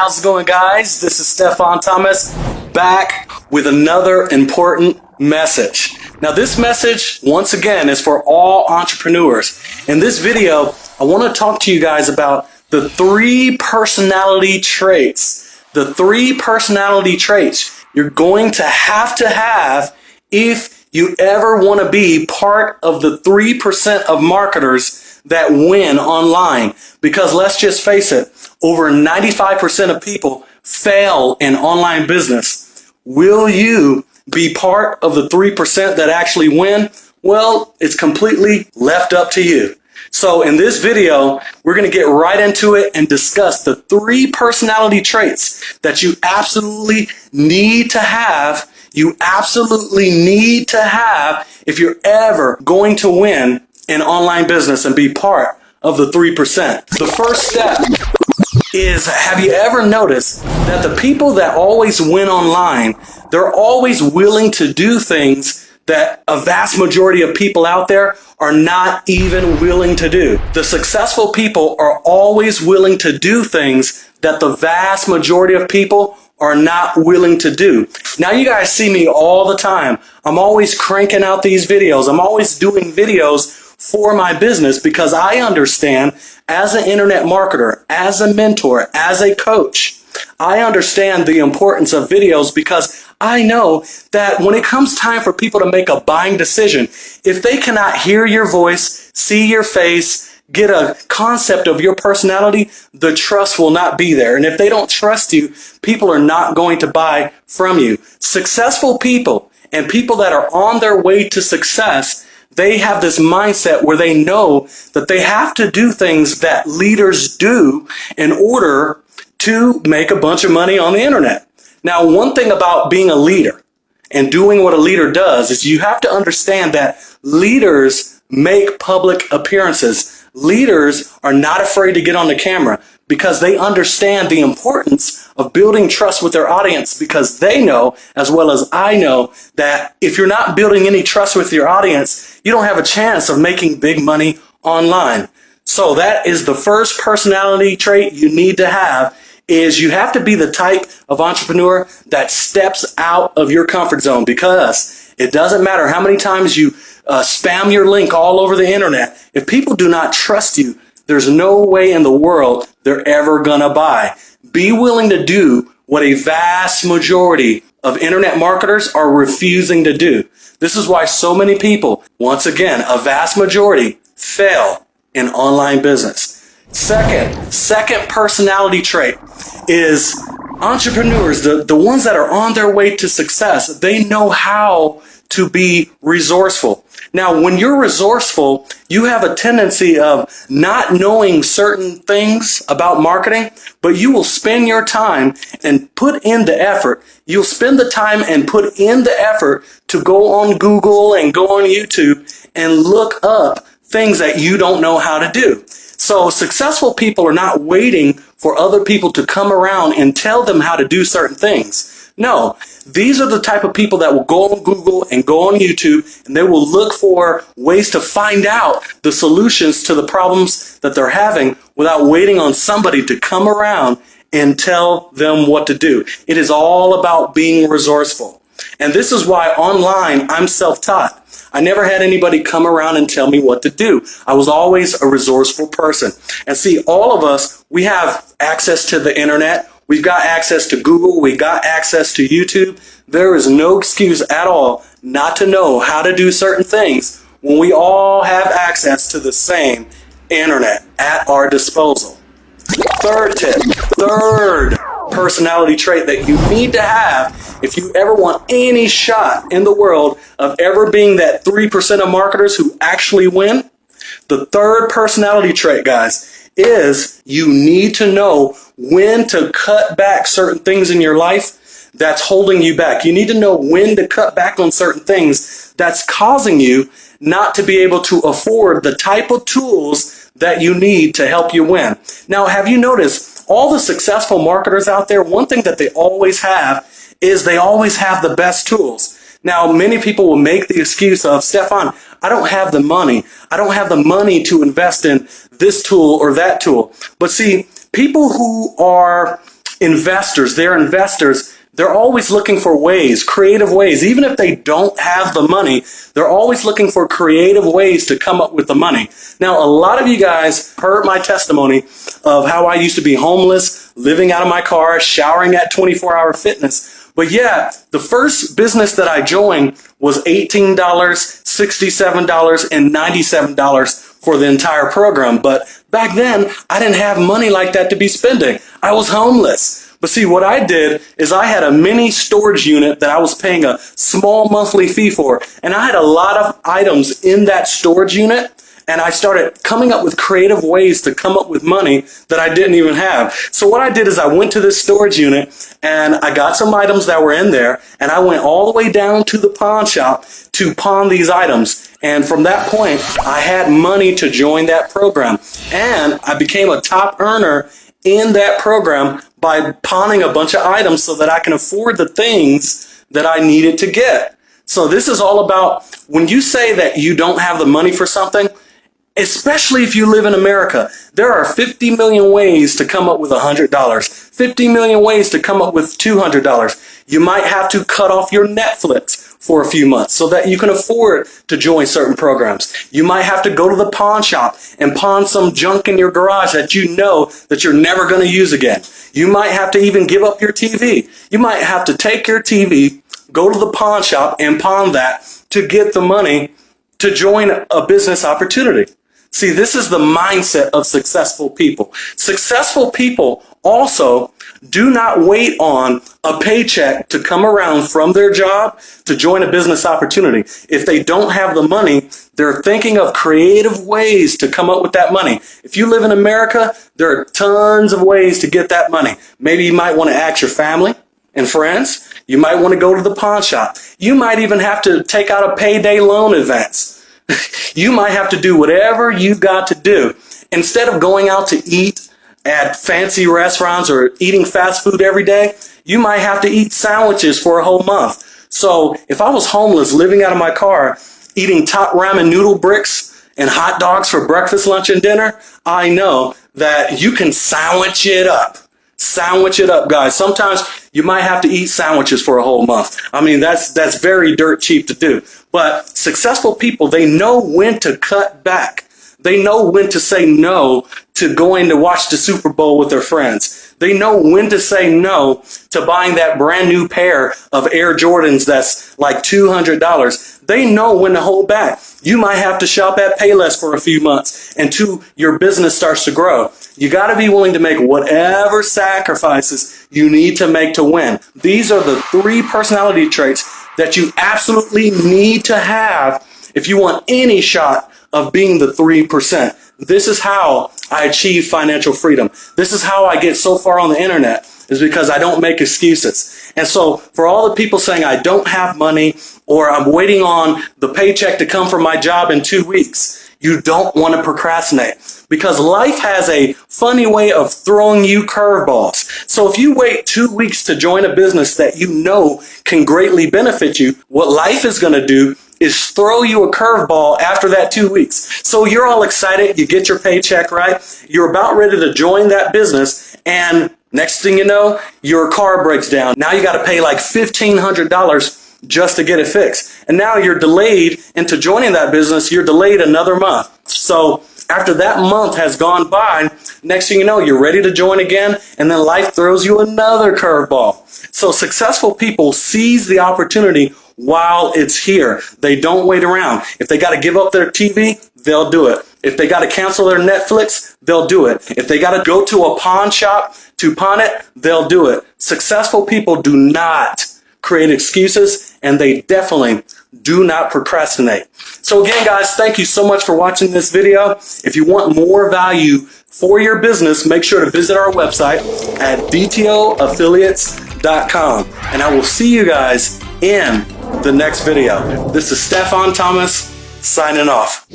how's it going, guys? This is Stefan Thomas back with another important message. Now, this message, once again, is for all entrepreneurs. In this video, I want to talk to you guys about the 3 personality traits. The 3 personality traits you're going to have if you ever want to be part of the 3% of marketers that win online. Because let's just face it, over 95% of people fail in online business. Will you be part of the 3% that actually win? Well, it's completely left up to you. So in this video, we're going to get right into it and discuss the 3 personality traits that you absolutely need to have. You absolutely need to have if you're ever going to win in online business and be part of the 3%. The first step is, have you ever noticed that the people that always win online, they're always willing to do things that a vast majority of people out there are not even willing to do. The successful people are always willing to do things that the vast majority of people are not willing to do. Now, you guys see me all the time. I'm always cranking out these videos. I'm always doing videos for my business because I understand, as an internet marketer, as a mentor, as a coach, I understand the importance of videos because I know that when it comes time for people to make a buying decision, if they cannot hear your voice, see your face, get a concept of your personality, the trust will not be there. And if they don't trust you, people are not going to buy from you. Successful people and people that are on their way to success, they have this mindset where they know that they have to do things that leaders do in order to make a bunch of money on the internet. Now, one thing about being a leader and doing what a leader does is you have to understand that leaders make public appearances. Leaders are not afraid to get on the camera because they understand the importance of building trust with their audience, because they know, as well as I know, that if you're not building any trust with your audience, you don't have a chance of making big money online. So that is the first personality trait you need to have, is you have to be the type of entrepreneur that steps out of your comfort zone, because it doesn't matter how many times you spam your link all over the internet. If people do not trust you, there's no way in the world they're ever gonna buy. Be willing to do what a vast majority of internet marketers are refusing to do. This is why so many people, once again, a vast majority, fail in online business. Second personality trait is entrepreneurs, the ones that are on their way to success, they know how to be resourceful. Now, when you're resourceful, you have a tendency of not knowing certain things about marketing, but you will spend your time and put in the effort. You'll spend the time and put in the effort to go on Google and go on YouTube and look up things that you don't know how to do. So successful people are not waiting for other people to come around and tell them how to do certain things. No, these are the type of people that will go on Google and go on YouTube, and they will look for ways to find out the solutions to the problems that they're having without waiting on somebody to come around and tell them what to do. It is all about being resourceful. And this is why online I'm self-taught. I never had anybody come around and tell me what to do. I was always a resourceful person. And see, all of us, we have access to the internet. We've got access to Google. We got access to YouTube. There is no excuse at all not to know how to do certain things when we all have access to the same internet at our disposal. Third personality trait that you need to have if you ever want any shot in the world of ever being that 3% of marketers who actually win. The third personality trait, guys, is you need to know when to cut back certain things in your life that's holding you back. You need to know when to cut back on certain things that's causing you not to be able to afford the type of tools that you need to help you win. Now, have you noticed all the successful marketers out there, one thing that they always have is they always have the best tools. Now, many people will make the excuse of, Stefan, I don't have the money. I don't have the money to invest in this tool or that tool. But see, people who are investors. They're always looking for ways, creative ways. Even if they don't have the money, they're always looking for creative ways to come up with the money. Now, a lot of you guys heard my testimony of how I used to be homeless, living out of my car, showering at 24-Hour Fitness. But yeah, the first business that I joined was $18, $67, and $97 for the entire program. But back then, I didn't have money like that to be spending. I was homeless. But see, what I did is I had a mini storage unit that I was paying a small monthly fee for. And I had a lot of items in that storage unit. And I started coming up with creative ways to come up with money that I didn't even have. So what I did is I went to this storage unit and I got some items that were in there. And I went all the way down to the pawn shop to pawn these items. And from that point, I had money to join that program. And I became a top earner in that program by pawning a bunch of items so that I can afford the things that I needed to get. So this is all about when you say that you don't have the money for something, especially if you live in America, there are 50 million ways to come up with $100, 50 million ways to come up with $200. You might have to cut off your Netflix for a few months so that you can afford to join certain programs. You might have to go to the pawn shop and pawn some junk in your garage that you know that you're never going to use again. You might have to even give up your TV. You might have to take your TV, go to the pawn shop and pawn that to get the money to join a business opportunity. See, this is the mindset of successful people. Successful people also do not wait on a paycheck to come around from their job to join a business opportunity. If they don't have the money, they're thinking of creative ways to come up with that money. If you live in America, there are tons of ways to get that money. Maybe you might want to ask your family and friends. You might want to go to the pawn shop. You might even have to take out a payday loan advance. You might have to do whatever you've got to do. Instead of going out to eat at fancy restaurants or eating fast food every day, you might have to eat sandwiches for a whole month. So if I was homeless, living out of my car, eating top ramen noodle bricks and hot dogs for breakfast, lunch, and dinner, I know that you can sandwich it up. Sandwich it up, guys. Sometimes you might have to eat sandwiches for a whole month. I mean, that's very dirt cheap to do. But successful people, they know when to cut back. They know when to say no to going to watch the Super Bowl with their friends. They know when to say no to buying that brand new pair of Air Jordans that's like $200. They know when to hold back. You might have to shop at Payless for a few months until your business starts to grow. You got to be willing to make whatever sacrifices you need to make to win. These are the 3 personality traits that you absolutely need to have if you want any shot of being the 3%. This is how I achieve financial freedom. This is how I get so far on the internet, is because I don't make excuses. And so for all the people saying I don't have money or I'm waiting on the paycheck to come from my job in 2 weeks, you don't want to procrastinate, because life has a funny way of throwing you curveballs. So if you wait 2 weeks to join a business that you know can greatly benefit you, what life is going to do is throw you a curveball after that 2 weeks. So you're all excited, you get your paycheck, right? You're about ready to join that business, and next thing you know, your car breaks down. Now you got to pay like $1,500 just to get it fixed. And now you're delayed into joining that business. You're delayed another month. So after that month has gone by, next thing you know, you're ready to join again, and then life throws you another curveball. So successful people seize the opportunity while it's here. They don't wait around. If they got to give up their TV, they'll do it. If they got to cancel their Netflix, they'll do it. If they got to go to a pawn shop to pawn it, they'll do it. Successful people do not create excuses, and they definitely do not procrastinate. So again, guys, thank you so much for watching this video. If you want more value for your business, make sure to visit our website at dtoaffiliates.com. And I will see you guys in the next video. This is Stefan Thomas signing off.